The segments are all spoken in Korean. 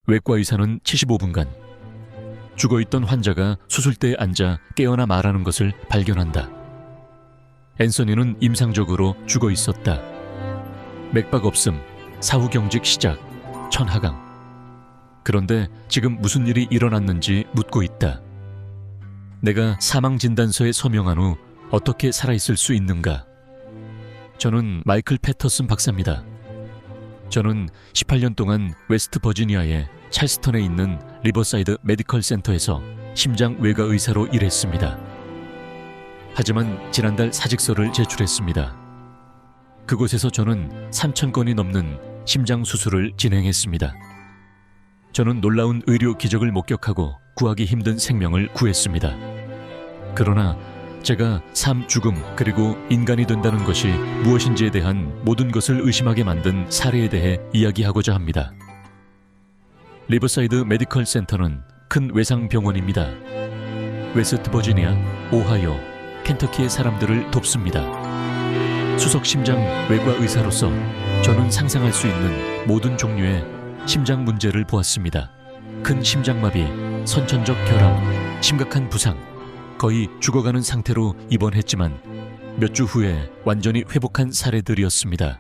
외과 의사는 75분간 죽어있던 환자가 수술대에 앉아 깨어나 말하는 것을 발견한다. 앤서니는 임상적으로 죽어있었다. 맥박 없음, 사후경직 시작, 천하강. 그런데 지금 무슨 일이 일어났는지 묻고 있다. 내가 사망진단서에 서명한 후 어떻게 살아있을 수 있는가? 저는 마이클 패터슨 박사입니다. 저는 18년 동안 웨스트 버지니아의 찰스턴에 있는 리버사이드 메디컬 센터에서 심장 외과 의사로 일했습니다. 하지만 지난달 사직서를 제출했습니다. 그곳에서 저는 3,000건이 넘는 심장 수술을 진행했습니다. 저는 놀라운 의료 기적을 목격하고 구하기 힘든 생명을 구했습니다. 그러나 제가 삶, 죽음, 그리고 인간이 된다는 것이 무엇인지에 대한 모든 것을 의심하게 만든 사례에 대해 이야기하고자 합니다. 리버사이드 메디컬 센터는 큰 외상병원입니다. 웨스트 버지니아, 오하이오, 켄터키의 사람들을 돕습니다. 수석 심장 외과 의사로서 저는 상상할 수 있는 모든 종류의 심장 문제를 보았습니다. 큰 심장마비, 선천적 결함, 심각한 부상, 거의 죽어가는 상태로 입원했지만 몇 주 후에 완전히 회복한 사례들이었습니다.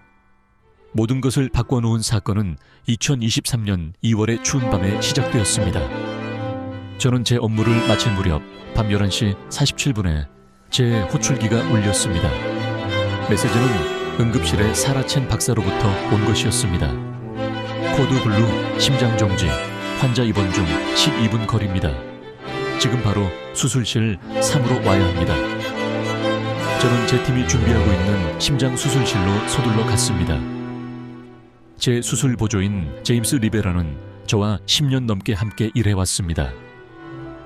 모든 것을 바꿔놓은 사건은 2023년 2월의 추운 밤에 시작되었습니다. 저는 제 업무를 마칠 무렵 밤 11시 47분에 제 호출기가 울렸습니다. 메시지는 응급실의 사라 첸 박사로부터 온 것이었습니다. 코드 블루, 심장정지, 환자 입원 중 12분 거리입니다. 지금 바로 수술실 3으로 와야 합니다. 저는 제 팀이 준비하고 있는 심장 수술실로 서둘러 갔습니다. 제 수술 보조인 제임스 리베라는 저와 10년 넘게 함께 일해왔습니다.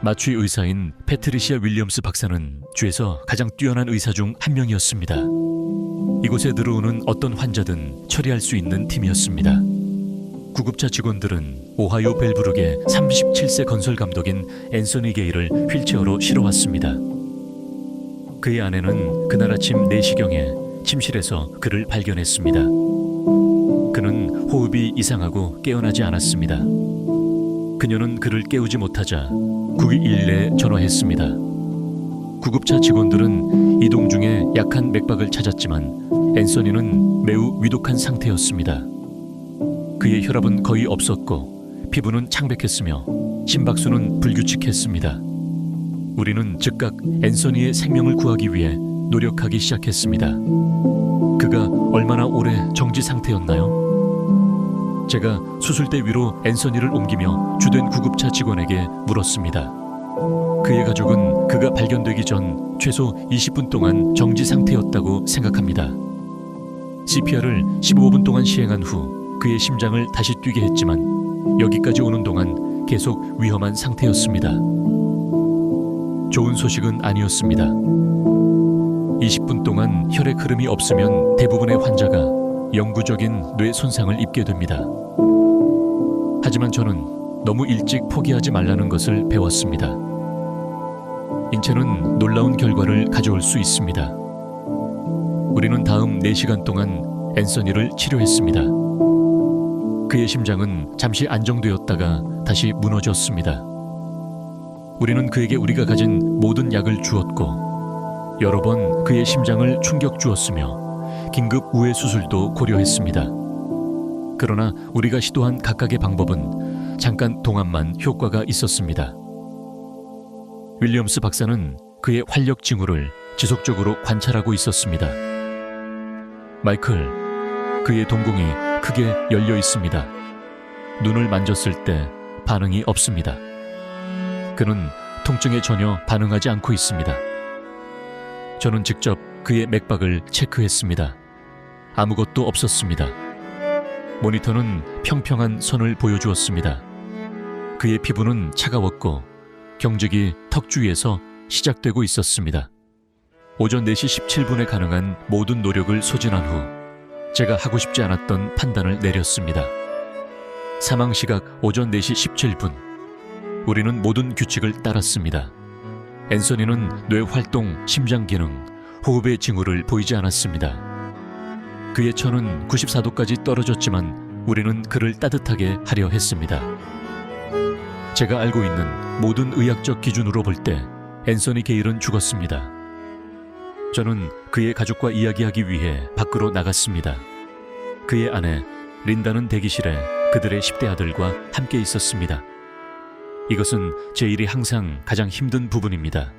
마취 의사인 패트리시아 윌리엄스 박사는 주에서 가장 뛰어난 의사 중 한 명이었습니다. 이곳에 들어오는 어떤 환자든 처리할 수 있는 팀이었습니다. 구급차 직원들은 오하이오 벨브룩의 37세 건설 감독인 앤서니 게이를 휠체어로 실어왔습니다. 그의 아내는 그날 아침 4시경에 침실에서 그를 발견했습니다. 그는 호흡이 이상하고 깨어나지 않았습니다. 그녀는 그를 깨우지 못하자 911에 전화했습니다. 구급차 직원들은 이동 중에 약한 맥박을 찾았지만 앤서니는 매우 위독한 상태였습니다. 그의 혈압은 거의 없었고 피부는 창백했으며 심박수는 불규칙했습니다. 우리는 즉각 앤서니의 생명을 구하기 위해 노력하기 시작했습니다. 그가 얼마나 오래 정지 상태였나요? 제가 수술대 위로 앤서니를 옮기며 주된 구급차 직원에게 물었습니다. 그의 가족은 그가 발견되기 전 최소 20분 동안 정지 상태였다고 생각합니다. CPR을 15분 동안 시행한 후 그의 심장을 다시 뛰게 했지만 여기까지 오는 동안 계속 위험한 상태였습니다. 좋은 소식은 아니었습니다. 20분 동안 혈액 흐름이 없으면 대부분의 환자가 영구적인 뇌 손상을 입게 됩니다. 하지만 저는 너무 일찍 포기하지 말라는 것을 배웠습니다. 인체는 놀라운 결과를 가져올 수 있습니다. 우리는 다음 4시간 동안 앤서니를 치료했습니다. 그의 심장은 잠시 안정되었다가 다시 무너졌습니다. 우리는 그에게 우리가 가진 모든 약을 주었고 여러 번 그의 심장을 충격 주었으며 긴급 우회 수술도 고려했습니다. 그러나 우리가 시도한 각각의 방법은 잠깐 동안만 효과가 있었습니다. 윌리엄스 박사는 그의 활력 징후를 지속적으로 관찰하고 있었습니다. 마이클, 그의 동공이 크게 열려 있습니다. 눈을 만졌을 때 반응이 없습니다. 그는 통증에 전혀 반응하지 않고 있습니다. 저는 직접 그의 맥박을 체크했습니다. 아무것도 없었습니다. 모니터는 평평한 선을 보여주었습니다. 그의 피부는 차가웠고 경직이 턱 주위에서 시작되고 있었습니다. 오전 4시 17분에 가능한 모든 노력을 소진한 후 제가 하고 싶지 않았던 판단을 내렸습니다. 사망 시각 오전 4시 17분. 우리는 모든 규칙을 따랐습니다. 앤서니는 뇌 활동, 심장 기능, 호흡의 징후를 보이지 않았습니다. 그의 천은 94도까지 떨어졌지만 우리는 그를 따뜻하게 하려 했습니다. 제가 알고 있는 모든 의학적 기준으로 볼 때 앤서니 게일은 죽었습니다. 저는 그의 가족과 이야기하기 위해 밖으로 나갔습니다. 그의 아내 린다는 대기실에 그들의 10대 아들과 함께 있었습니다. 이것은 제 일이 항상 가장 힘든 부분입니다.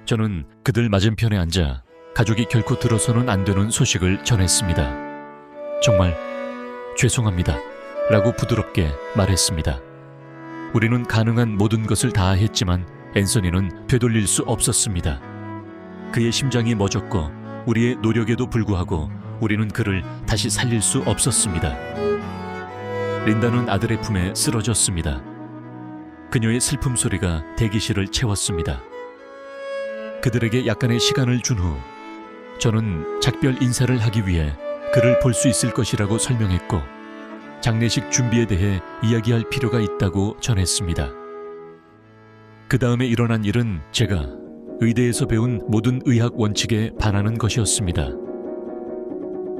저는 그들 맞은편에 앉아 가족이 결코 들어서는 안 되는 소식을 전했습니다. 정말 죄송합니다 라고 부드럽게 말했습니다. 우리는 가능한 모든 것을 다 했지만 앤서니는 되돌릴 수 없었습니다. 그의 심장이 멎었고 우리의 노력에도 불구하고 우리는 그를 다시 살릴 수 없었습니다. 린다는 아들의 품에 쓰러졌습니다. 그녀의 슬픔 소리가 대기실을 채웠습니다. 그들에게 약간의 시간을 준 후 저는 작별 인사를 하기 위해 그를 볼 수 있을 것이라고 설명했고 장례식 준비에 대해 이야기할 필요가 있다고 전했습니다. 그 다음에 일어난 일은 제가 의대에서 배운 모든 의학 원칙에 반하는 것이었습니다.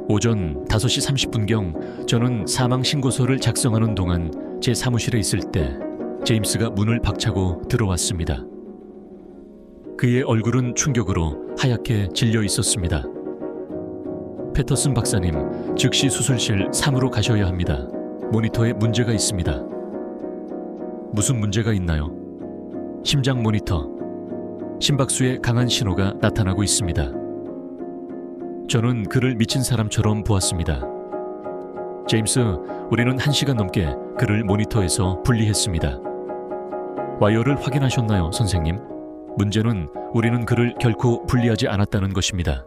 오전 5시 30분경 저는 사망 신고서를 작성하는 동안 제 사무실에 있을 때 제임스가 문을 박차고 들어왔습니다. 그의 얼굴은 충격으로 하얗게 질려 있었습니다. 패터슨 박사님, 즉시 수술실 3으로 가셔야 합니다. 모니터에 문제가 있습니다. 무슨 문제가 있나요? 심장 모니터. 심박수에 강한 신호가 나타나고 있습니다. 저는 그를 미친 사람처럼 보았습니다. 제임스, 우리는 1시간 넘게 그를 모니터에서 분리했습니다. 와이어를 확인하셨나요, 선생님? 문제는 우리는 그를 결코 분리하지 않았다는 것입니다.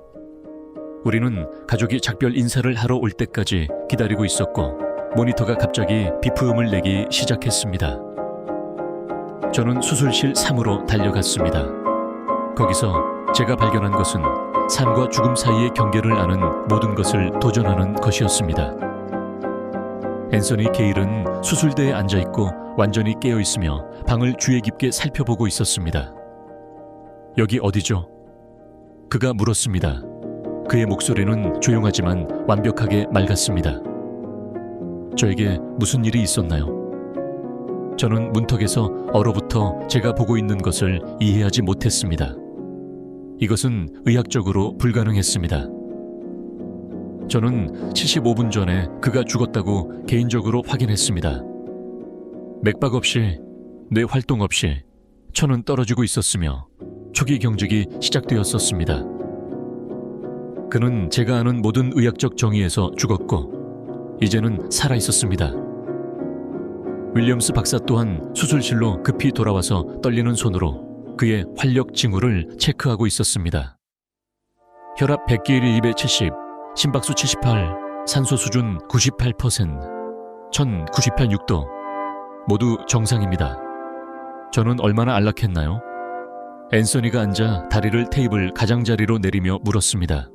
우리는 가족이 작별 인사를 하러 올 때까지 기다리고 있었고 모니터가 갑자기 비프음을 내기 시작했습니다. 저는 수술실 3으로 달려갔습니다. 거기서 제가 발견한 것은 삶과 죽음 사이의 경계를 아는 모든 것을 도전하는 것이었습니다. 앤서니 게일은 수술대에 앉아있고 완전히 깨어있으며 방을 주의 깊게 살펴보고 있었습니다. 여기 어디죠? 그가 물었습니다. 그의 목소리는 조용하지만 완벽하게 맑았습니다. 저에게 무슨 일이 있었나요? 저는 문턱에서 얼어붙어 제가 보고 있는 것을 이해하지 못했습니다. 이것은 의학적으로 불가능했습니다. 저는 75분 전에 그가 죽었다고 개인적으로 확인했습니다. 맥박 없이, 뇌 활동 없이 천은 떨어지고 있었으며 초기 경직이 시작되었었습니다. 그는 제가 아는 모든 의학적 정의에서 죽었고 이제는 살아있었습니다. 윌리엄스 박사 또한 수술실로 급히 돌아와서 떨리는 손으로 그의 활력 징후를 체크하고 있었습니다. 혈압 100길 270, 심박수 78, 산소 수준 98%, 천 98.6도 모두 정상입니다. 저는 얼마나 안락했나요? 앤서니가 앉아 다리를 테이블 가장자리로 내리며 물었습니다.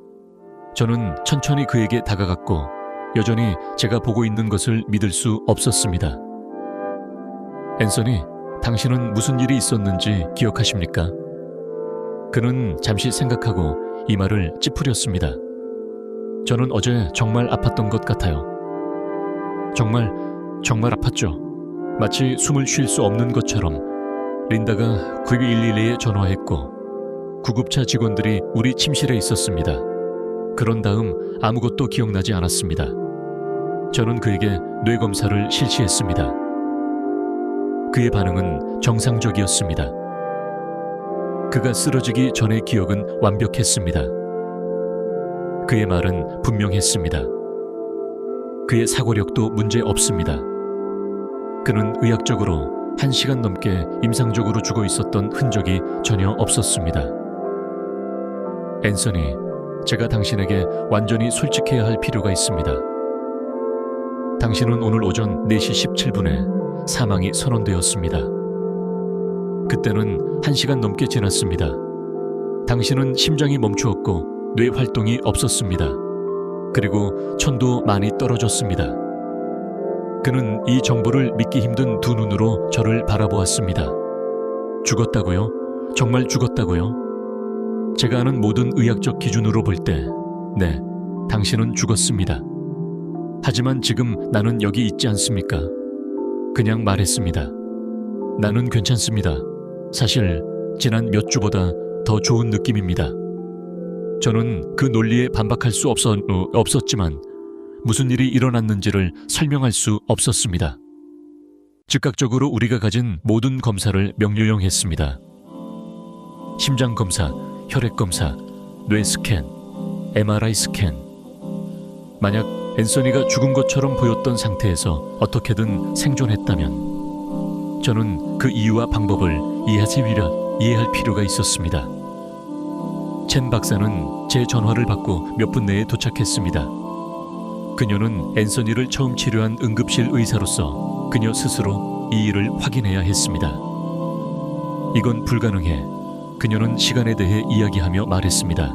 저는 천천히 그에게 다가갔고 여전히 제가 보고 있는 것을 믿을 수 없었습니다. 앤서니, 당신은 무슨 일이 있었는지 기억하십니까? 그는 잠시 생각하고 이 말을 찌푸렸습니다. 저는 어제 정말 아팠던 것 같아요. 정말 아팠죠. 마치 숨을 쉴 수 없는 것처럼. 린다가 911에 전화했고 구급차 직원들이 우리 침실에 있었습니다. 그런 다음 아무것도 기억나지 않았습니다. 저는 그에게 뇌검사를 실시했습니다. 그의 반응은 정상적이었습니다. 그가 쓰러지기 전의 기억은 완벽했습니다. 그의 말은 분명했습니다. 그의 사고력도 문제 없습니다. 그는 의학적으로 1시간 넘게 임상적으로 죽어 있었던 흔적이 전혀 없었습니다. 앤서니, 제가 당신에게 완전히 솔직해야 할 필요가 있습니다. 당신은 오늘 오전 4시 17분에 사망이 선언되었습니다. 그때는 1시간 넘게 지났습니다. 당신은 심장이 멈추었고 뇌 활동이 없었습니다. 그리고 천도 많이 떨어졌습니다. 그는 이 정보를 믿기 힘든 두 눈으로 저를 바라보았습니다. 죽었다고요? 정말 죽었다고요? 제가 아는 모든 의학적 기준으로 볼 때, 네, 당신은 죽었습니다. 하지만 지금 나는 여기 있지 않습니까? 그냥 말했습니다. 나는 괜찮습니다. 사실 지난 몇 주보다 더 좋은 느낌입니다. 저는 그 논리에 반박할 수 없었지만 무슨 일이 일어났는지를 설명할 수 없었습니다. 즉각적으로 우리가 가진 모든 검사를 명료형했습니다. 심장검사, 혈액검사, 뇌스캔, MRI 스캔. 만약 앤서니가 죽은 것처럼 보였던 상태에서 어떻게든 생존했다면 저는 그 이유와 방법을 이해할 필요가 있었습니다. 첸 박사는 제 전화를 받고 몇 분 내에 도착했습니다. 그녀는 앤서니를 처음 치료한 응급실 의사로서 그녀 스스로 이 일을 확인해야 했습니다. 이건 불가능해. 그녀는 시간에 대해 이야기하며 말했습니다.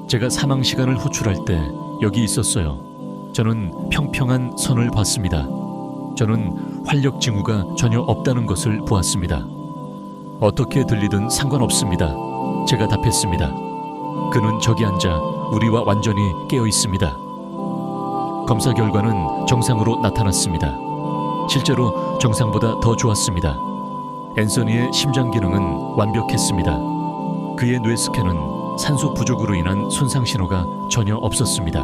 제가 사망 시간을 호출할 때 여기 있었어요. 저는 평평한 선을 봤습니다. 저는 활력 징후가 전혀 없다는 것을 보았습니다. 어떻게 들리든 상관없습니다. 제가 답했습니다. 그는 저기 앉아 우리와 완전히 깨어 있습니다. 검사 결과는 정상으로 나타났습니다. 실제로 정상보다 더 좋았습니다. 앤서니의 심장 기능은 완벽했습니다. 그의 뇌 스캔은 산소 부족으로 인한 손상 신호가 전혀 없었습니다.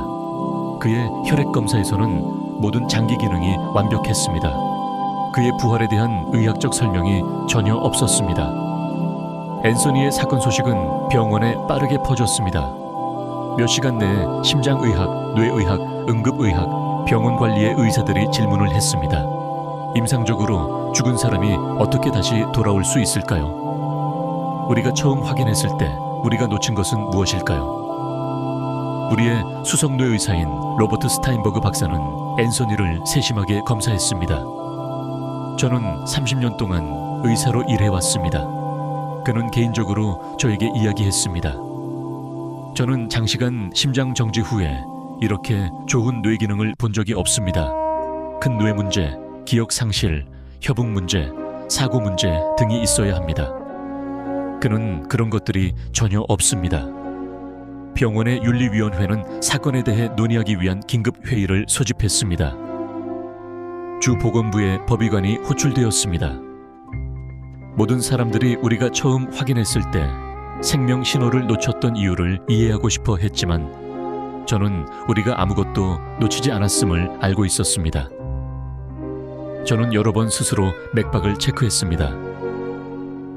그의 혈액 검사에서는 모든 장기 기능이 완벽했습니다. 그의 부활에 대한 의학적 설명이 전혀 없었습니다. 앤서니의 사건 소식은 병원에 빠르게 퍼졌습니다. 몇 시간 내에 심장의학, 뇌의학, 응급의학, 병원 관리의 의사들이 질문을 했습니다. 임상적으로 죽은 사람이 어떻게 다시 돌아올 수 있을까요? 우리가 처음 확인했을 때 우리가 놓친 것은 무엇일까요? 우리의 수석뇌 의사인 로버트 스타인버그 박사는 앤서니를 세심하게 검사했습니다. 저는 30년 동안 의사로 일해왔습니다. 그는 개인적으로 저에게 이야기했습니다. 저는 장시간 심장 정지 후에 이렇게 좋은 뇌 기능을 본 적이 없습니다. 큰 뇌 문제, 기억 상실, 협응 문제, 사고 문제 등이 있어야 합니다. 그는 그런 것들이 전혀 없습니다. 병원의 윤리위원회는 사건에 대해 논의하기 위한 긴급 회의를 소집했습니다. 주 보건부의 법의관이 호출되었습니다. 모든 사람들이 우리가 처음 확인했을 때 생명 신호를 놓쳤던 이유를 이해하고 싶어 했지만 저는 우리가 아무것도 놓치지 않았음을 알고 있었습니다. 저는 여러 번 스스로 맥박을 체크했습니다.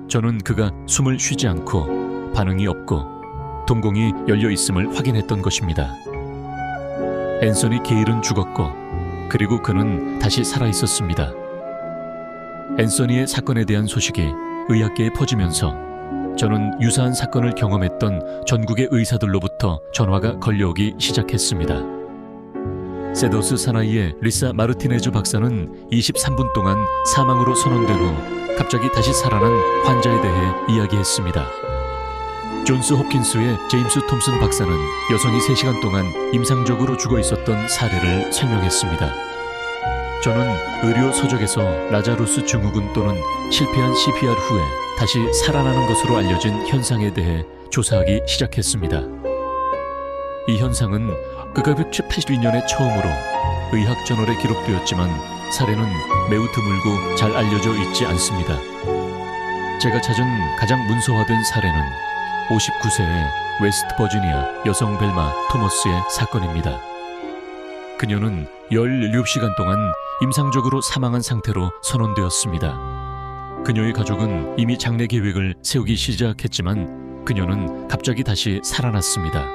저는 그가 숨을 쉬지 않고 반응이 없고 동공이 열려 있음을 확인했던 것입니다. 앤서니 게일은 죽었고 그리고 그는 다시 살아 있었습니다. 앤서니의 사건에 대한 소식이 의학계에 퍼지면서 저는 유사한 사건을 경험했던 전국의 의사들로부터 전화가 걸려오기 시작했습니다. 세도스 사나이의 리사 마르티네즈 박사는 23분 동안 사망으로 선언된 후 갑자기 다시 살아난 환자에 대해 이야기했습니다. 존스 홉킨스의 제임스 톰슨 박사는 여성이 3시간 동안 임상적으로 죽어 있었던 사례를 설명했습니다. 저는 의료 서적에서 라자루스 증후군 또는 실패한 CPR 후에 다시 살아나는 것으로 알려진 현상에 대해 조사하기 시작했습니다. 이 현상은 1982년에 처음으로 의학 저널에 기록되었지만 사례는 매우 드물고 잘 알려져 있지 않습니다. 제가 찾은 가장 문서화된 사례는 59세의 웨스트 버지니아 여성 벨마 토머스의 사건입니다. 그녀는 17시간 동안 임상적으로 사망한 상태로 선언되었습니다. 그녀의 가족은 이미 장례 계획을 세우기 시작했지만 그녀는 갑자기 다시 살아났습니다.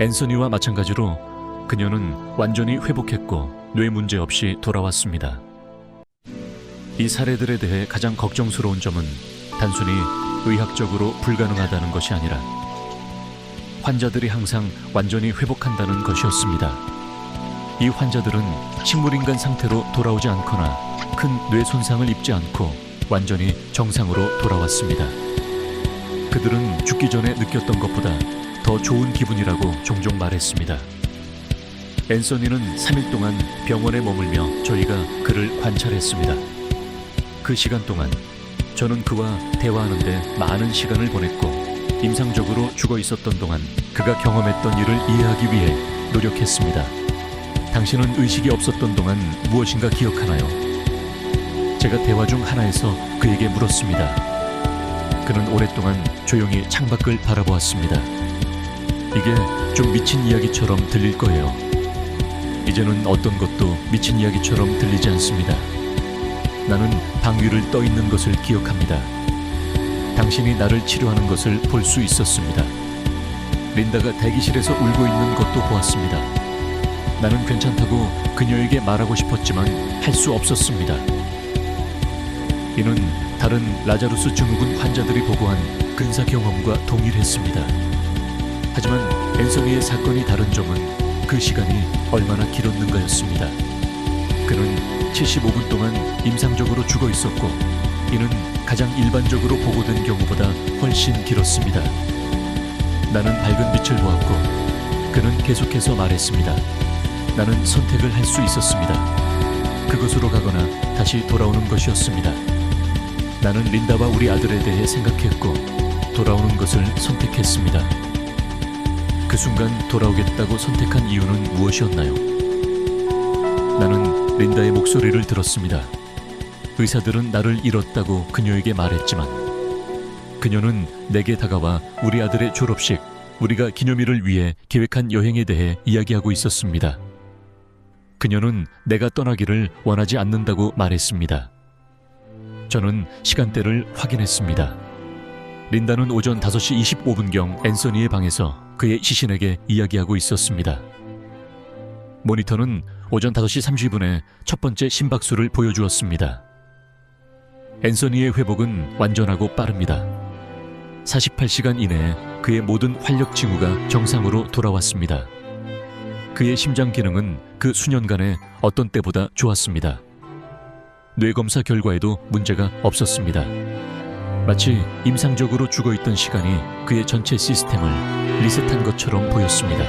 앤서니와 마찬가지로 그녀는 완전히 회복했고 뇌 문제 없이 돌아왔습니다. 이 사례들에 대해 가장 걱정스러운 점은 단순히 의학적으로 불가능하다는 것이 아니라 환자들이 항상 완전히 회복한다는 것이었습니다. 이 환자들은 식물인간 상태로 돌아오지 않거나 큰 뇌 손상을 입지 않고 완전히 정상으로 돌아왔습니다. 그들은 죽기 전에 느꼈던 것보다 더 좋은 기분이라고 종종 말했습니다. 앤서니는 3일 동안 병원에 머물며 저희가 그를 관찰했습니다. 그 시간 동안 저는 그와 대화하는데 많은 시간을 보냈고 임상적으로 죽어 있었던 동안 그가 경험했던 일을 이해하기 위해 노력했습니다. 당신은 의식이 없었던 동안 무엇인가 기억하나요? 제가 대화 중 하나에서 그에게 물었습니다. 그는 오랫동안 조용히 창밖을 바라보았습니다. 이게 좀 미친 이야기처럼 들릴 거예요. 이제는 어떤 것도 미친 이야기처럼 들리지 않습니다. 나는 방 위를 떠 있는 것을 기억합니다. 당신이 나를 치료하는 것을 볼 수 있었습니다. 린다가 대기실에서 울고 있는 것도 보았습니다. 나는 괜찮다고 그녀에게 말하고 싶었지만 할 수 없었습니다. 이는 다른 라자루스 증후군 환자들이 보고한 근사 경험과 동일했습니다. 하지만 앤서니의 사건이 다른 점은 그 시간이 얼마나 길었는가였습니다. 그는 75분 동안 임상적으로 죽어 있었고 이는 가장 일반적으로 보고된 경우보다 훨씬 길었습니다. 나는 밝은 빛을 보았고 그는 계속해서 말했습니다. 나는 선택을 할 수 있었습니다. 그곳으로 가거나 다시 돌아오는 것이었습니다. 나는 린다와 우리 아들에 대해 생각했고 돌아오는 것을 선택했습니다. 그 순간 돌아오겠다고 선택한 이유는 무엇이었나요? 나는 린다의 목소리를 들었습니다. 의사들은 나를 잃었다고 그녀에게 말했지만 그녀는 내게 다가와 우리 아들의 졸업식, 우리가 기념일을 위해 계획한 여행에 대해 이야기하고 있었습니다. 그녀는 내가 떠나기를 원하지 않는다고 말했습니다. 저는 시간대를 확인했습니다. 린다는 오전 5시 25분경 앤서니의 방에서 그의 시신에게 이야기하고 있었습니다. 모니터는 오전 5시 30분에 첫 번째 심박수를 보여주었습니다. 앤서니의 회복은 완전하고 빠릅니다. 48시간 이내에 그의 모든 활력 징후가 정상으로 돌아왔습니다. 그의 심장 기능은 그 수년간에 어떤 때보다 좋았습니다. 뇌검사 결과에도 문제가 없었습니다. 마치 임상적으로 죽어있던 시간이 그의 전체 시스템을 리셋한 것처럼 보였습니다.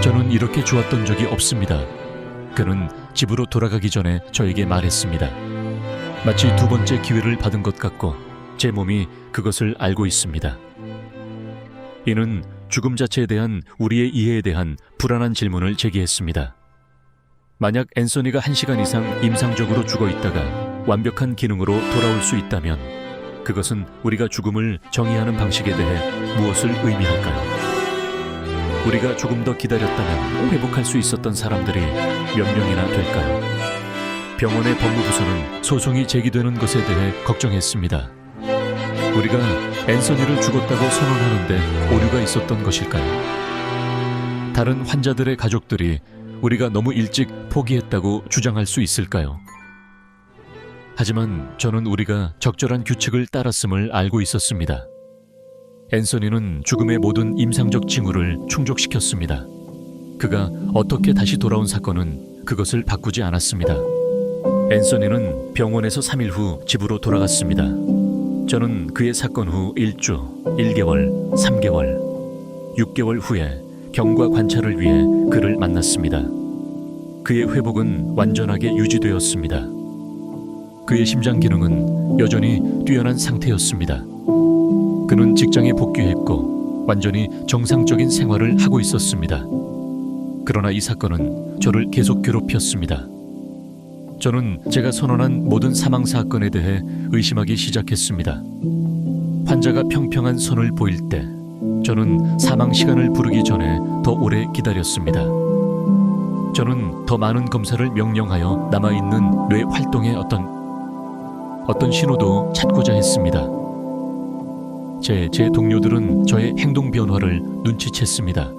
저는 이렇게 좋았던 적이 없습니다. 그는 집으로 돌아가기 전에 저에게 말했습니다. 마치 두 번째 기회를 받은 것 같고 제 몸이 그것을 알고 있습니다. 이는 죽음 자체에 대한 우리의 이해에 대한 불안한 질문을 제기했습니다. 만약 앤서니가 1시간 이상 임상적으로 죽어 있다가 완벽한 기능으로 돌아올 수 있다면 그것은 우리가 죽음을 정의하는 방식에 대해 무엇을 의미할까요? 우리가 조금 더 기다렸다면 회복할 수 있었던 사람들이 몇 명이나 될까요? 병원의 법무부서는 소송이 제기되는 것에 대해 걱정했습니다. 우리가 앤서니를 죽었다고 선언하는데 오류가 있었던 것일까요? 다른 환자들의 가족들이 우리가 너무 일찍 포기했다고 주장할 수 있을까요? 하지만 저는 우리가 적절한 규칙을 따랐음을 알고 있었습니다. 앤서니는 죽음의 모든 임상적 징후를 충족시켰습니다. 그가 어떻게 다시 돌아온 사건은 그것을 바꾸지 않았습니다. 앤서니는 병원에서 3일 후 집으로 돌아갔습니다. 저는 그의 사건 후 1주, 1개월, 3개월, 6개월 후에 경과 관찰을 위해 그를 만났습니다. 그의 회복은 완전하게 유지되었습니다. 그의 심장 기능은 여전히 뛰어난 상태였습니다. 그는 직장에 복귀했고 완전히 정상적인 생활을 하고 있었습니다. 그러나 이 사건은 저를 계속 괴롭혔습니다. 저는 제가 선언한 모든 사망 사건에 대해 의심하기 시작했습니다. 환자가 평평한 선을 보일 때 저는 사망 시간을 부르기 전에 더 오래 기다렸습니다. 저는 더 많은 검사를 명령하여 남아있는 뇌 활동의 어떤 신호도 찾고자 했습니다. 제 동료들은 저의 행동 변화를 눈치챘습니다.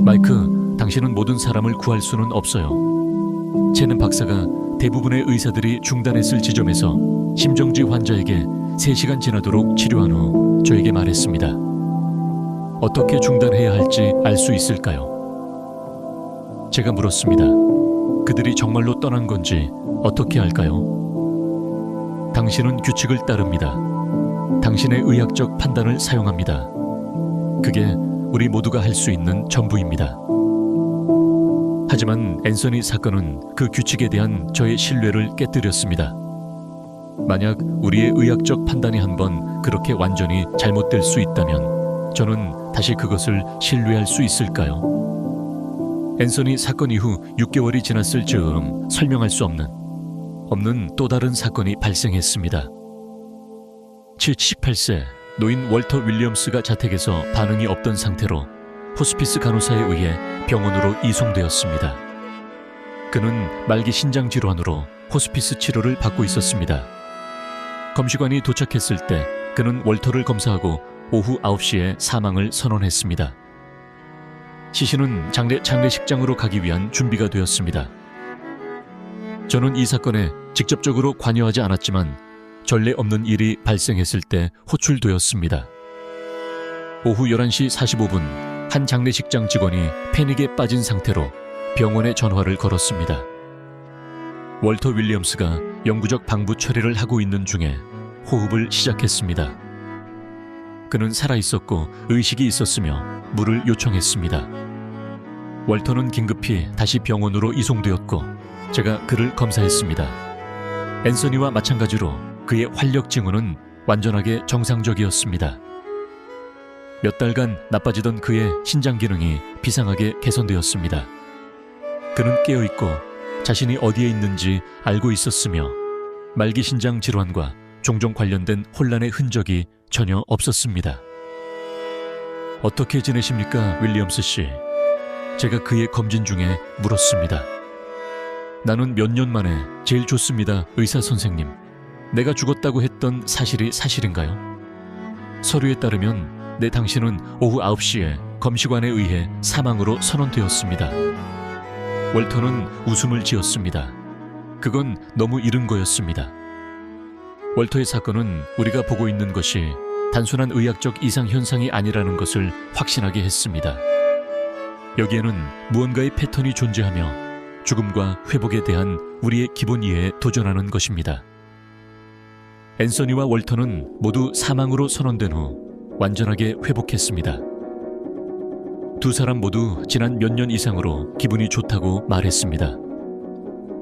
마이크, 당신은 모든 사람을 구할 수는 없어요. 제는 박사가 대부분의 의사들이 중단했을 지점에서 심정지 환자에게 3시간 지나도록 치료한 후 저에게 말했습니다. 어떻게 중단해야 할지 알 수 있을까요? 제가 물었습니다. 그들이 정말로 떠난 건지 어떻게 알까요? 당신은 규칙을 따릅니다. 당신의 의학적 판단을 사용합니다. 그게 우리 모두가 할 수 있는 전부입니다. 하지만 앤서니 사건은 그 규칙에 대한 저의 신뢰를 깨뜨렸습니다. 만약 우리의 의학적 판단이 한번 그렇게 완전히 잘못될 수 있다면 저는 다시 그것을 신뢰할 수 있을까요? 앤서니 사건 이후 6개월이 지났을 즈음 설명할 수 없는 없는 또 다른 사건이 발생했습니다. 78세 노인 월터 윌리엄스가 자택에서 반응이 없던 상태로 호스피스 간호사에 의해 병원으로 이송되었습니다. 그는 말기 신장 질환으로 호스피스 치료를 받고 있었습니다. 검시관이 도착했을 때 그는 월터를 검사하고 오후 9시에 사망을 선언했습니다. 시신은 장례식장으로 가기 위한 준비가 되었습니다. 저는 이 사건에 직접적으로 관여하지 않았지만 전례 없는 일이 발생했을 때 호출되었습니다. 오후 11시 45분 한 장례식장 직원이 패닉에 빠진 상태로 병원에 전화를 걸었습니다. 월터 윌리엄스가 영구적 방부 처리를 하고 있는 중에 호흡을 시작했습니다. 그는 살아있었고 의식이 있었으며 물을 요청했습니다. 월터는 긴급히 다시 병원으로 이송되었고 제가 그를 검사했습니다. 앤서니와 마찬가지로 그의 활력 징후는 완전하게 정상적이었습니다. 몇 달간 나빠지던 그의 신장 기능이 비상하게 개선되었습니다. 그는 깨어있고 자신이 어디에 있는지 알고 있었으며 말기 신장 질환과 종종 관련된 혼란의 흔적이 전혀 없었습니다. 어떻게 지내십니까, 윌리엄스 씨? 제가 그의 검진 중에 물었습니다. 나는 몇 년 만에 제일 좋습니다, 의사 선생님. 내가 죽었다고 했던 사실이 사실인가요? 서류에 따르면 내 당신은 오후 9시에 검시관에 의해 사망으로 선언되었습니다. 월터는 웃음을 지었습니다. 그건 너무 이른 거였습니다. 월터의 사건은 우리가 보고 있는 것이 단순한 의학적 이상 현상이 아니라는 것을 확신하게 했습니다. 여기에는 무언가의 패턴이 존재하며 죽음과 회복에 대한 우리의 기본 이해에 도전하는 것입니다. 앤서니와 월터는 모두 사망으로 선언된 후 완전하게 회복했습니다. 두 사람 모두 지난 몇 년 이상으로 기분이 좋다고 말했습니다.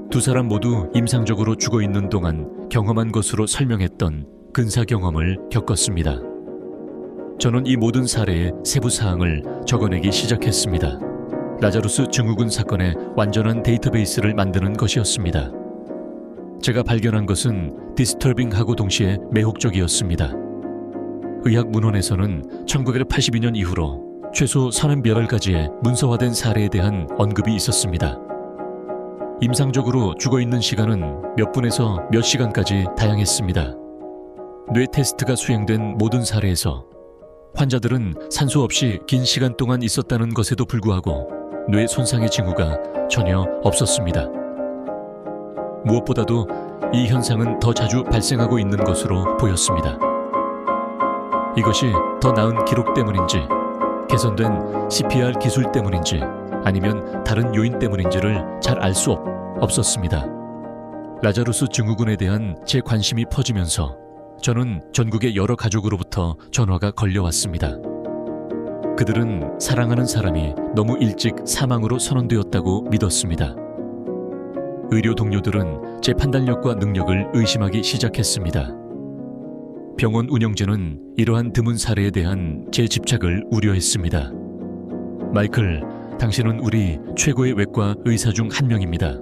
두 사람 모두 임상적으로 죽어 있는 동안 경험한 것으로 설명했던 근사 경험을 겪었습니다. 저는 이 모든 사례의 세부 사항을 적어내기 시작했습니다. 라자루스 증후군 사건의 완전한 데이터베이스를 만드는 것이었습니다. 제가 발견한 것은 디스터빙하고 동시에 매혹적이었습니다. 의학 문헌에서는 1982년 이후로 최소 38가지의 문서화된 사례에 대한 언급이 있었습니다. 임상적으로 죽어있는 시간은 몇 분에서 몇 시간까지 다양했습니다. 뇌 테스트가 수행된 모든 사례에서 환자들은 산소 없이 긴 시간 동안 있었다는 것에도 불구하고 뇌 손상의 징후가 전혀 없었습니다. 무엇보다도 이 현상은 더 자주 발생하고 있는 것으로 보였습니다. 이것이 더 나은 기록 때문인지, 개선된 CPR 기술 때문인지, 아니면 다른 요인 때문인지를 잘 알 수 없었습니다. 라자루스 증후군에 대한 제 관심이 퍼지면서 저는 전국의 여러 가족으로부터 전화가 걸려왔습니다. 그들은 사랑하는 사람이 너무 일찍 사망으로 선언되었다고 믿었습니다. 의료 동료들은 제 판단력과 능력을 의심하기 시작했습니다. 병원 운영진은 이러한 드문 사례에 대한 제 집착을 우려했습니다. 마이클, 당신은 우리 최고의 외과 의사 중 한 명입니다.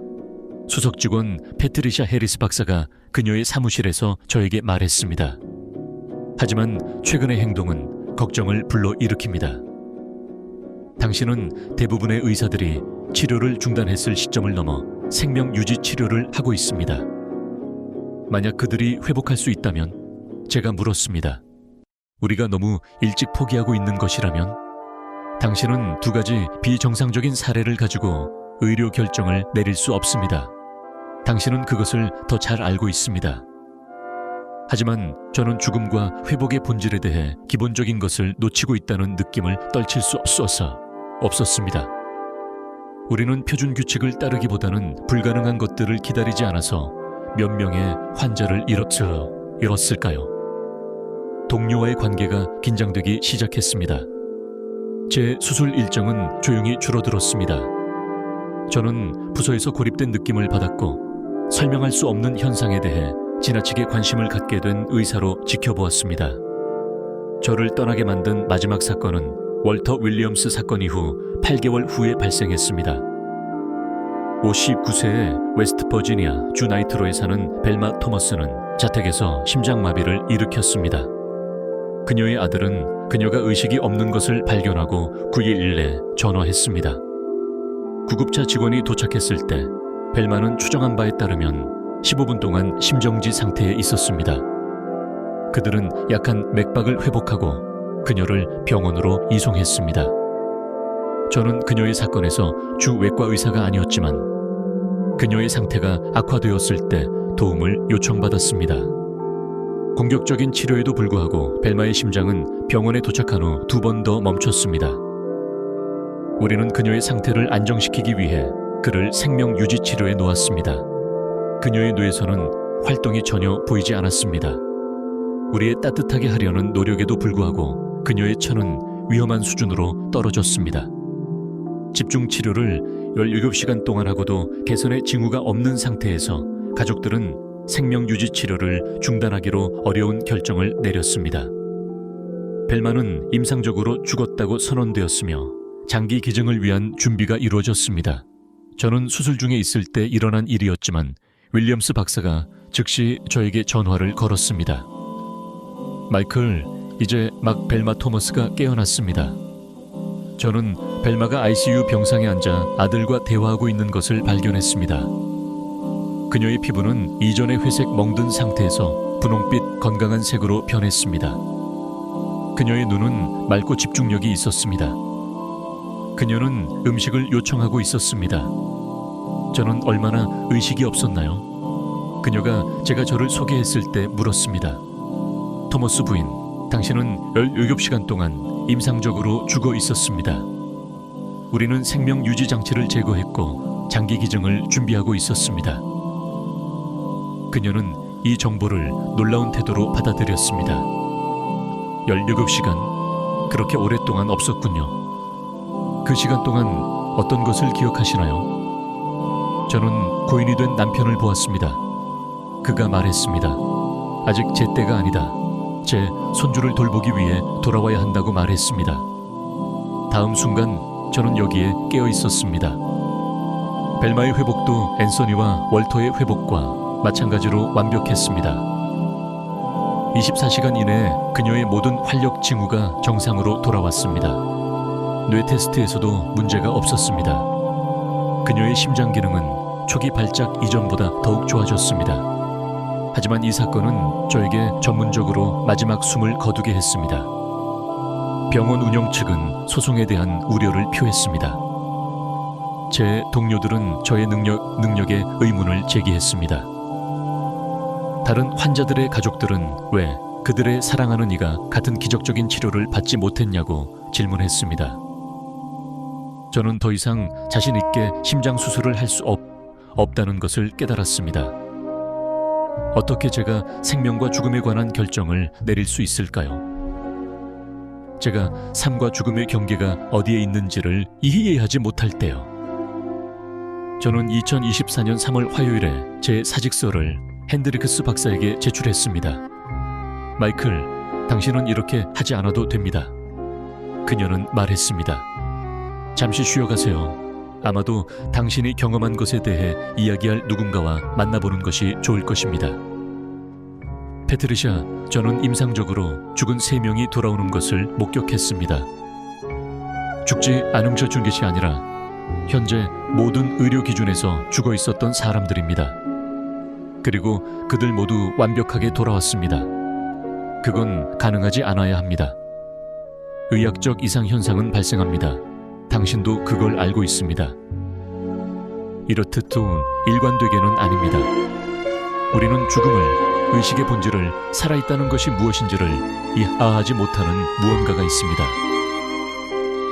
수석 직원 패트리샤 해리스 박사가 그녀의 사무실에서 저에게 말했습니다. 하지만 최근의 행동은 걱정을 불러일으킵니다. 당신은 대부분의 의사들이 치료를 중단했을 시점을 넘어 생명 유지 치료를 하고 있습니다. 만약 그들이 회복할 수 있다면? 제가 물었습니다. 우리가 너무 일찍 포기하고 있는 것이라면? 당신은 두 가지 비정상적인 사례를 가지고 의료 결정을 내릴 수 없습니다. 당신은 그것을 더 잘 알고 있습니다. 하지만 저는 죽음과 회복의 본질에 대해 기본적인 것을 놓치고 있다는 느낌을 떨칠 수 없었습니다. 우리는 표준 규칙을 따르기보다는 불가능한 것들을 기다리지 않아서 몇 명의 환자를 잃었을까요? 동료와의 관계가 긴장되기 시작했습니다. 제 수술 일정은 조용히 줄어들었습니다. 저는 부서에서 고립된 느낌을 받았고 설명할 수 없는 현상에 대해 지나치게 관심을 갖게 된 의사로 지켜보았습니다. 저를 떠나게 만든 마지막 사건은 월터 윌리엄스 사건 이후 8개월 후에 발생했습니다. 59세의 웨스트버지니아 주 나이트로에 사는 벨마 토머스는 자택에서 심장마비를 일으켰습니다. 그녀의 아들은 그녀가 의식이 없는 것을 발견하고 911에 전화했습니다. 구급차 직원이 도착했을 때 벨마는 추정한 바에 따르면 15분 동안 심정지 상태에 있었습니다. 그들은 약한 맥박을 회복하고 그녀를 병원으로 이송했습니다. 저는 그녀의 사건에서 주 외과 의사가 아니었지만 그녀의 상태가 악화되었을 때 도움을 요청받았습니다. 공격적인 치료에도 불구하고 벨마의 심장은 병원에 도착한 후 2번 더 멈췄습니다. 우리는 그녀의 상태를 안정시키기 위해 그를 생명 유지 치료에 놓았습니다. 그녀의 뇌에서는 활동이 전혀 보이지 않았습니다. 우리의 따뜻하게 하려는 노력에도 불구하고 그녀의 처는 위험한 수준으로 떨어졌습니다. 집중 치료를 17시간 동안 하고도 개선의 징후가 없는 상태에서 가족들은 생명 유지 치료를 중단하기로 어려운 결정을 내렸습니다. 벨마는 임상적으로 죽었다고 선언되었으며 장기 기증을 위한 준비가 이루어졌습니다. 저는 수술 중에 있을 때 일어난 일이었지만 윌리엄스 박사가 즉시 저에게 전화를 걸었습니다. 마이클, 이제 막 벨마 토머스가 깨어났습니다. 저는 벨마가 ICU 병상에 앉아 아들과 대화하고 있는 것을 발견했습니다. 그녀의 피부는 이전의 회색 멍든 상태에서 분홍빛 건강한 색으로 변했습니다. 그녀의 눈은 맑고 집중력이 있었습니다. 그녀는 음식을 요청하고 있었습니다. 저는 얼마나 의식이 없었나요? 그녀가 제가 저를 소개했을 때 물었습니다. 토머스 부인, 당신은 17시간 동안 임상적으로 죽어 있었습니다. 우리는 생명 유지 장치를 제거했고 장기 기증을 준비하고 있었습니다. 그녀는 이 정보를 놀라운 태도로 받아들였습니다. 17시간? 그렇게 오랫동안 없었군요. 그 시간 동안 어떤 것을 기억하시나요? 저는 고인이 된 남편을 보았습니다. 그가 말했습니다. 아직 제 때가 아니다. 제 손주를 돌보기 위해 돌아와야 한다고 말했습니다. 다음 순간 저는 여기에 깨어 있었습니다. 벨마의 회복도 앤서니와 월터의 회복과 마찬가지로 완벽했습니다. 24시간 이내에 그녀의 모든 활력 징후가 정상으로 돌아왔습니다. 뇌 테스트에서도 문제가 없었습니다. 그녀의 심장 기능은 초기 발작 이전보다 더욱 좋아졌습니다. 하지만 이 사건은 저에게 전문적으로 마지막 숨을 거두게 했습니다. 병원 운영 측은 소송에 대한 우려를 표했습니다. 제 동료들은 저의 능력에 의문을 제기했습니다. 다른 환자들의 가족들은 왜 그들의 사랑하는 이가 같은 기적적인 치료를 받지 못했냐고 질문했습니다. 저는 더 이상 자신 있게 심장 수술을 할 수 없다는 것을 깨달았습니다. 어떻게 제가 생명과 죽음에 관한 결정을 내릴 수 있을까요? 제가 삶과 죽음의 경계가 어디에 있는지를 이해하지 못할 때요. 저는 2024년 3월 화요일에 제 사직서를 핸드리크스 박사에게 제출했습니다. 마이클, 당신은 이렇게 하지 않아도 됩니다. 그녀는 말했습니다. 잠시 쉬어가세요. 아마도 당신이 경험한 것에 대해 이야기할 누군가와 만나보는 것이 좋을 것입니다. 패트리샤, 저는 임상적으로 죽은 3명이 돌아오는 것을 목격했습니다. 죽지 않은 저 중계시 아니라 현재 모든 의료 기준에서 죽어 있었던 사람들입니다. 그리고 그들 모두 완벽하게 돌아왔습니다. 그건 가능하지 않아야 합니다. 의학적 이상 현상은 발생합니다. 당신도 그걸 알고 있습니다. 이렇듯 일관되게는 아닙니다. 우리는 죽음을, 의식의 본질을, 살아있다는 것이 무엇인지를 이해하지 못하는 무언가가 있습니다.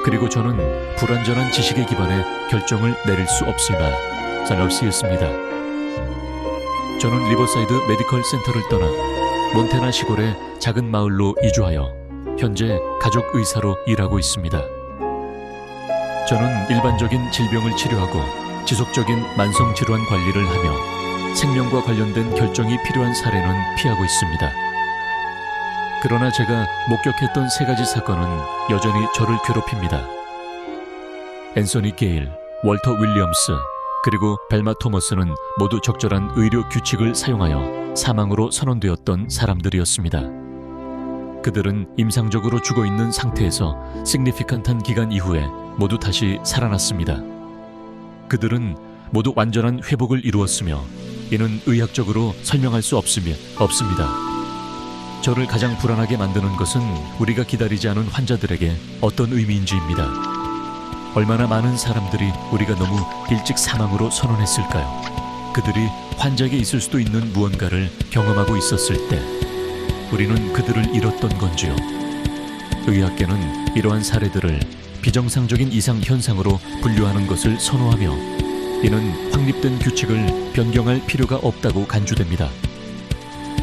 그리고 저는 불완전한 지식에 기반해 결정을 내릴 수 없습니다. 저는 리버사이드 메디컬 센터를 떠나 몬태나 시골의 작은 마을로 이주하여 현재 가족 의사로 일하고 있습니다. 저는 일반적인 질병을 치료하고 지속적인 만성 질환 관리를 하며 생명과 관련된 결정이 필요한 사례는 피하고 있습니다. 그러나 제가 목격했던 3가지 사건은 여전히 저를 괴롭힙니다. 앤서니 게일, 월터 윌리엄스, 그리고 벨마 토머스는 모두 적절한 의료 규칙을 사용하여 사망으로 선언되었던 사람들이었습니다. 그들은 임상적으로 죽어있는 상태에서 시그니피칸트한 기간 이후에 모두 다시 살아났습니다. 그들은 모두 완전한 회복을 이루었으며 이는 의학적으로 설명할 수 없습니다. 저를 가장 불안하게 만드는 것은 우리가 기다리지 않은 환자들에게 어떤 의미인지입니다. 얼마나 많은 사람들이 우리가 너무 일찍 사망으로 선언했을까요? 그들이 환자에게 있을 수도 있는 무언가를 경험하고 있었을 때 우리는 그들을 잃었던 건지요? 의학계는 이러한 사례들을 비정상적인 이상 현상으로 분류하는 것을 선호하며 이는 확립된 규칙을 변경할 필요가 없다고 간주됩니다.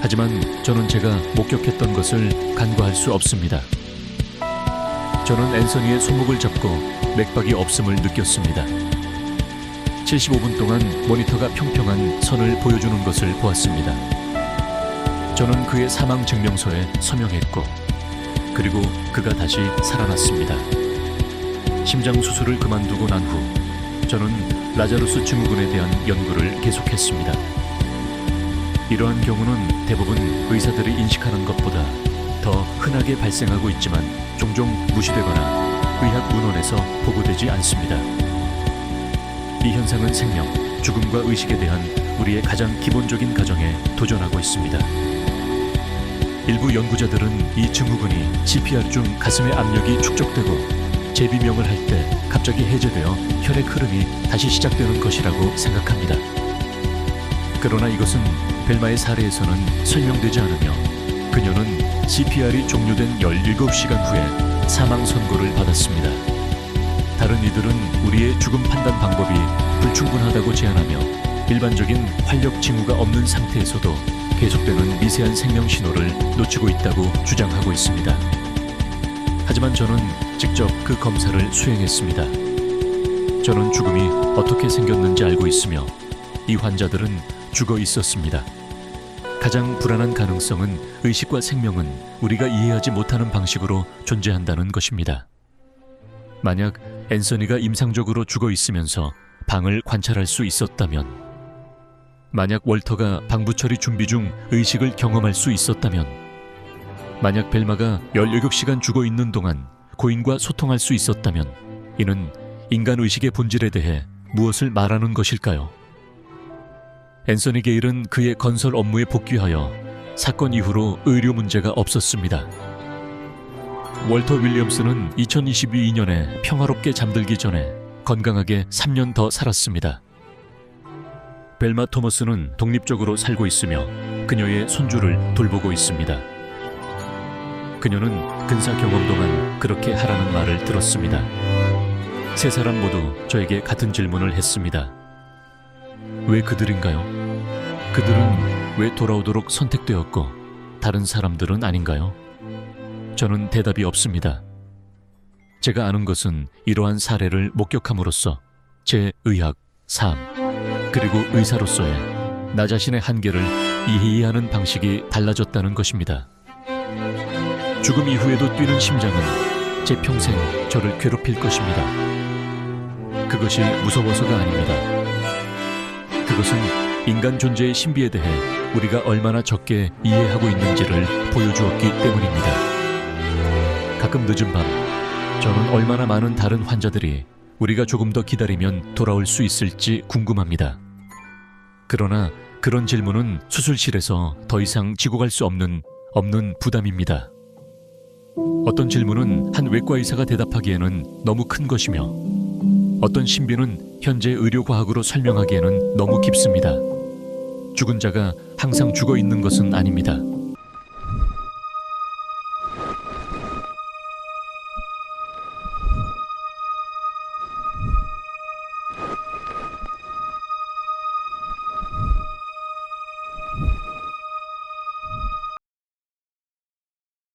하지만 저는 제가 목격했던 것을 간과할 수 없습니다. 저는 앤서니의 손목을 잡고 맥박이 없음을 느꼈습니다. 75분 동안 모니터가 평평한 선을 보여주는 것을 보았습니다. 저는 그의 사망 증명서에 서명했고 그리고 그가 다시 살아났습니다. 심장 수술을 그만두고 난 후 저는 라자루스 증후군에 대한 연구를 계속했습니다. 이러한 경우는 대부분 의사들이 인식하는 것보다 더 흔하게 발생하고 있지만 종종 무시되거나 의학 문헌에서 보고되지 않습니다. 이 현상은 생명, 죽음과 의식에 대한 우리의 가장 기본적인 가정에 도전하고 있습니다. 일부 연구자들은 이 증후군이 CPR 중 가슴의 압력이 축적되고 재비명을 할 때 갑자기 해제되어 혈액 흐름이 다시 시작되는 것이라고 생각합니다. 그러나 이것은 벨마의 사례에서는 설명되지 않으며 그녀는 CPR이 종료된 17시간 후에 사망 선고를 받았습니다. 다른 이들은 우리의 죽음 판단 방법이 불충분하다고 제안하며 일반적인 활력 징후가 없는 상태에서도 계속되는 미세한 생명 신호를 놓치고 있다고 주장하고 있습니다. 하지만 저는 직접 그 검사를 수행했습니다. 저는 죽음이 어떻게 생겼는지 알고 있으며 이 환자들은 죽어 있었습니다. 가장 불안한 가능성은 의식과 생명은 우리가 이해하지 못하는 방식으로 존재한다는 것입니다. 만약 앤서니가 임상적으로 죽어 있으면서 방을 관찰할 수 있었다면, 만약 월터가 방부 처리 준비 중 의식을 경험할 수 있었다면, 만약 벨마가 17시간 죽어 있는 동안 고인과 소통할 수 있었다면 이는 인간 의식의 본질에 대해 무엇을 말하는 것일까요? 앤서니 게일은 그의 건설 업무에 복귀하여 사건 이후로 의료 문제가 없었습니다. 월터 윌리엄스는 2022년에 평화롭게 잠들기 전에 건강하게 3년 더 살았습니다. 벨마 토머스는 독립적으로 살고 있으며 그녀의 손주를 돌보고 있습니다. 그녀는 근사 경험 동안 그렇게 하라는 말을 들었습니다. 세 사람 모두 저에게 같은 질문을 했습니다. 왜 그들인가요? 그들은 왜 돌아오도록 선택되었고 다른 사람들은 아닌가요? 저는 대답이 없습니다. 제가 아는 것은 이러한 사례를 목격함으로써 제 의학, 삶, 그리고 의사로서의 나 자신의 한계를 이해하는 방식이 달라졌다는 것입니다. 죽음 이후에도 뛰는 심장은 제 평생 저를 괴롭힐 것입니다. 그것이 무서워서가 아닙니다. 그것은 인간 존재의 신비에 대해 우리가 얼마나 적게 이해하고 있는지를 보여주었기 때문입니다. 가끔 늦은 밤, 저는 얼마나 많은 다른 환자들이 우리가 조금 더 기다리면 돌아올 수 있을지 궁금합니다. 그러나 그런 질문은 수술실에서 더 이상 지고 갈 수 없는 부담입니다. 어떤 질문은 한 외과 의사가 대답하기에는 너무 큰 것이며 어떤 신비는 현재 의료과학으로 설명하기에는 너무 깊습니다. 죽은 자가 항상 죽어 있는 것은 아닙니다.